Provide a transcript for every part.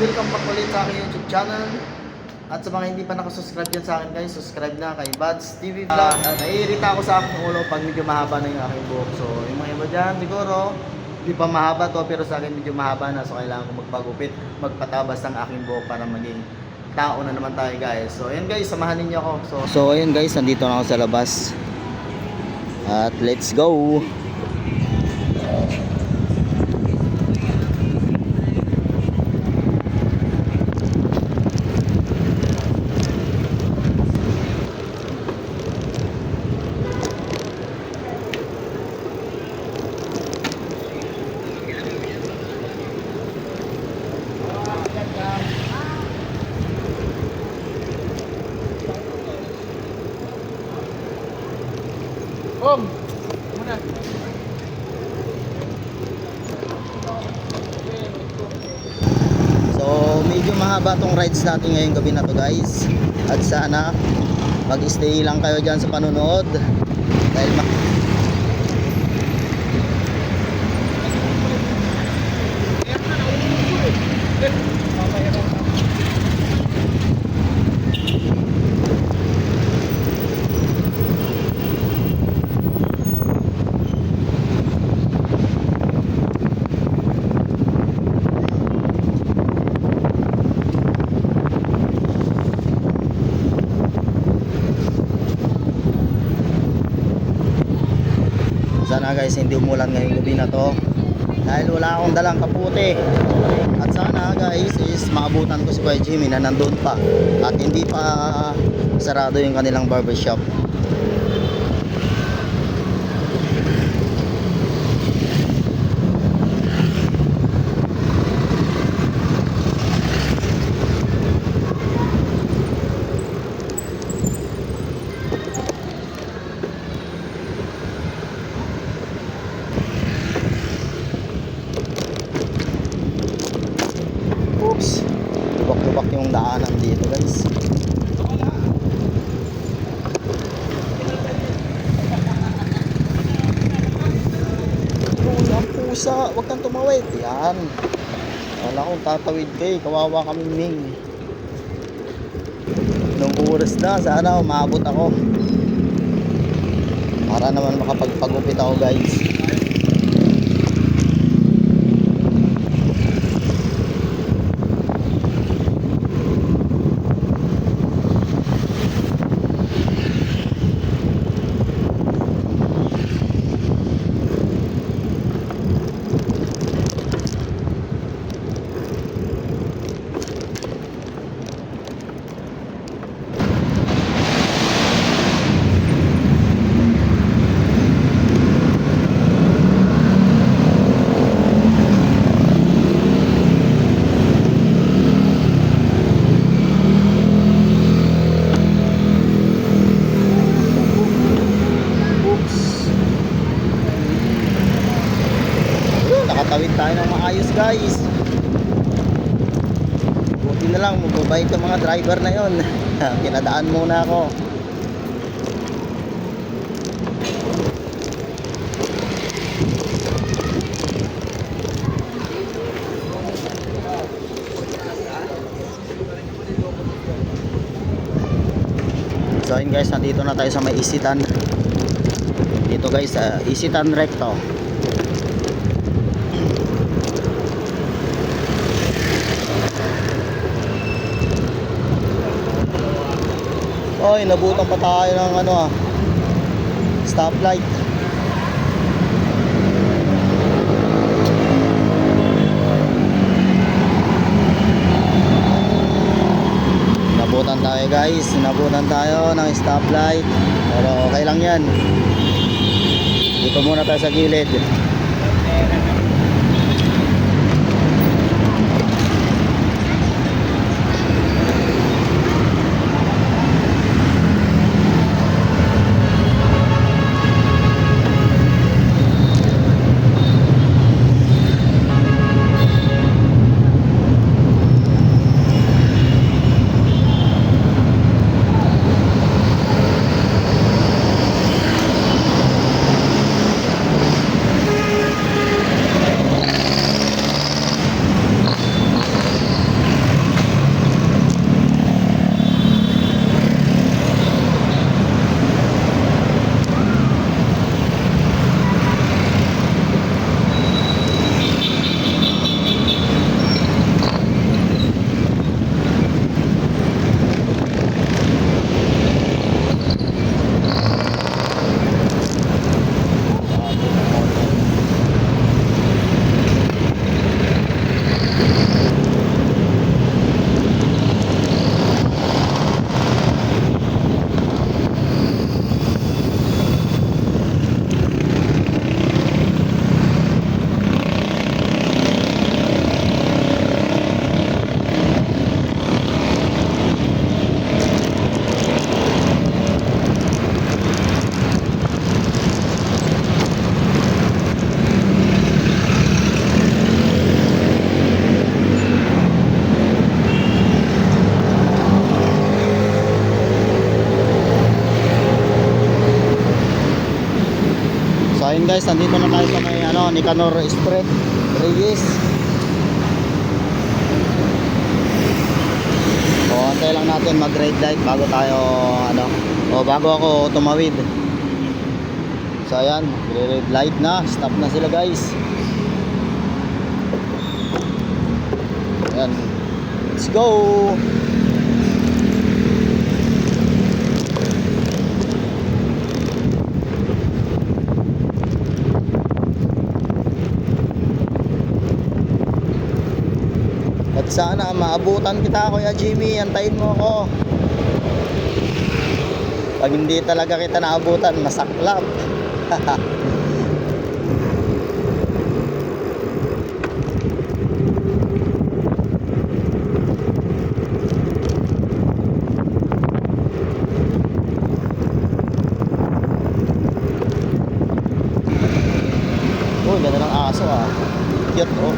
welcome back ulit sa aking YouTube channel. At sa mga hindi pa nakasubscribe dyan sa akin guys, subscribe na kay Bads TV Vlog. Naiirita ako sa aking ulo pag medyo mahaba na yung aking buhok. So yung mga iba dyan siguro, hindi pa mahaba to, pero sa akin medyo mahaba na. So kailangan ko magpagupit, magpatabas ng aking buhok para maging tao na naman tayo guys. So ayun guys, samahan ninyo ako. So ayun guys, nandito na ako sa labas. At let's go! Bom! Muna. So medyo mahaba tong rides natin ngayong gabi na to guys. At sana mag-stay lang kayo dyan sa panonood. Dahil sana guys hindi umulan ngayong gabi na to dahil wala akong dalang kaputi. At sana guys is maabutan ko si Kuya Jimmy na nandun pa at hindi pa sarado yung kanilang barbershop. Lubak-lubak yung daanan dito guys. Ang pusa, wag kang tumawid. Yan. Wala kong tatawid kayo, kawawa kami Ming. Nung oras na, sana umabot ako para naman makapagpagupit ako guys. Nakatawid tayo ng maayos guys. Buti na lang mababait yung mga driver na yon. Pinadaan muna ako. So yun guys, nandito na tayo sa may Isitan. Dito guys, Isitan Recto. Oy, nabutan pa tayo ng stoplight. Nabutan tayo guys, nabutan tayo ng stoplight. Pero okay lang yan. Dito muna tayo sa gilid. guys, nandito na tayo sa may Nicanor Street, Reyes. So, antay lang natin mag-red light bago tayo bago ako tumawid. So ayan, red light na, stop na sila guys. Ayan, let's go. At sana maabutan kita, Kuya Jimmy, antayin mo ako. Pag hindi talaga kita naabutan, masaklap. Oh, ganda ng aso ah. Cute oh.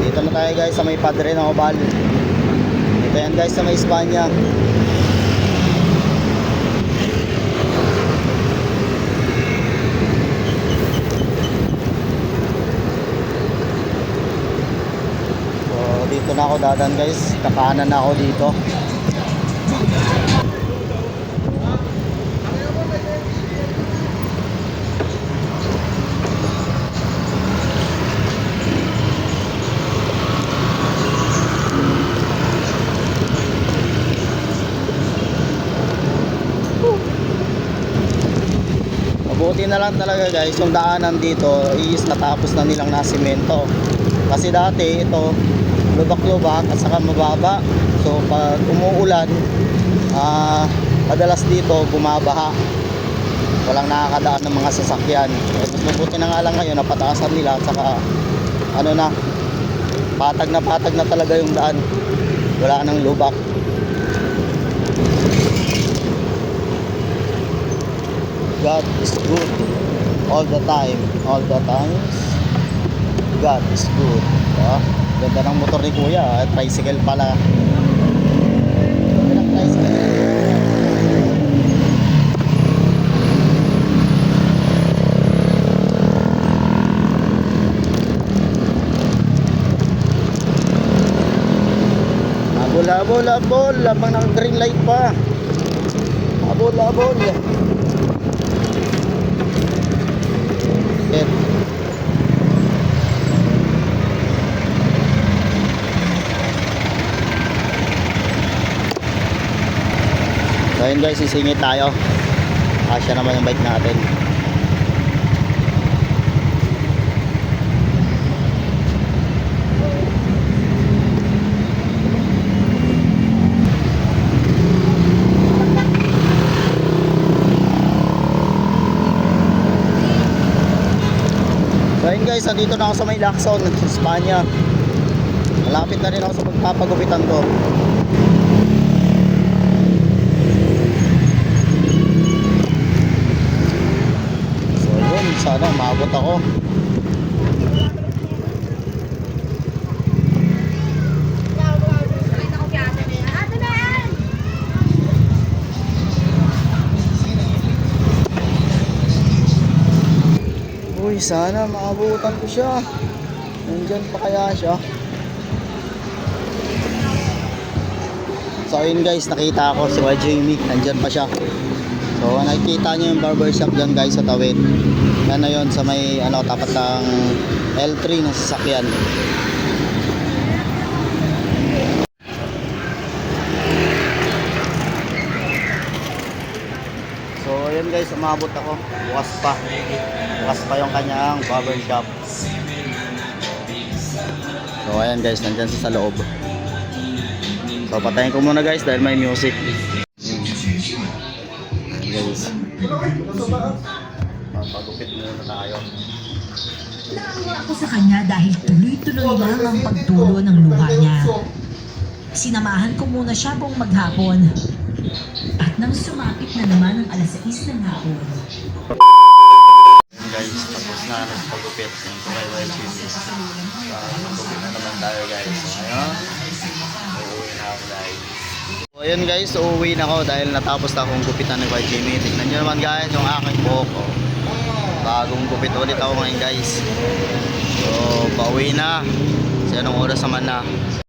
Dito na tayo guys sa may Padre ng Obal. Ito yan guys sa may Espanya. So dito na ako dadan guys. Kakanan na ako dito. Buti na lang talaga guys, yung daanan dito is natapos na nilang nasimento. Kasi dati ito lubak-lubak at saka mababa. So pag umuulan, madalas dito bumabaha. Walang nakakadaan ng mga sasakyan. Mas mabuti na nga lang ngayon napataasan nila at saka patag na talaga yung daan. Wala nang lubak. God is good all the time, all the times. God is good. Ganda ng motor ni Kuya, tricycle pala. Ganda ng tricycle. Abol, labang ng green light pa. Abol. So yun guys, sisingit tayo. Asya naman yung bike natin. So yun guys, nandito na ako sa may Lacson, Espanya. Malapit na rin ako sa pagpapagupitan ko. So yun, sana maabot ako. Uy, sana maabutan ko siya. Nandyan pa kaya siya? So ayun guys, nakita ako si Y. Jamie, nandyan pa siya. So nakikita niyo yung barbershop dyan guys sa tawid. Yan na yun sa may tapat ng L3 ng sasakyan. So ayun guys, umabot ako. Bukas pa. Bukas pa yung kanyang barbershop. So ayan guys, nandyan siya sa loob. So patayin ko muna guys dahil may music. Guys. Papagupit muna tayo. Naawa ako sa kanya dahil tuloy-tuloy lang ang pagtulo ng luha niya. Sinamahan ko muna siya buong maghapon. At nang sumapit na naman ang alas 6 ng hapon. Guys, tapos na nagpagupit yung Kuwai Chili. Magupit na naman tayo guys. So ngayon, uuwi na ako guys. So ayun guys, uuwi na ako dahil natapos na akong gupitan ng Kuwai Chili. Tignan nyo naman guys yung aking buhok. Oh. Bagong gupit ulit ako ngayon guys. So pauwi na. Kasi anong oras naman na.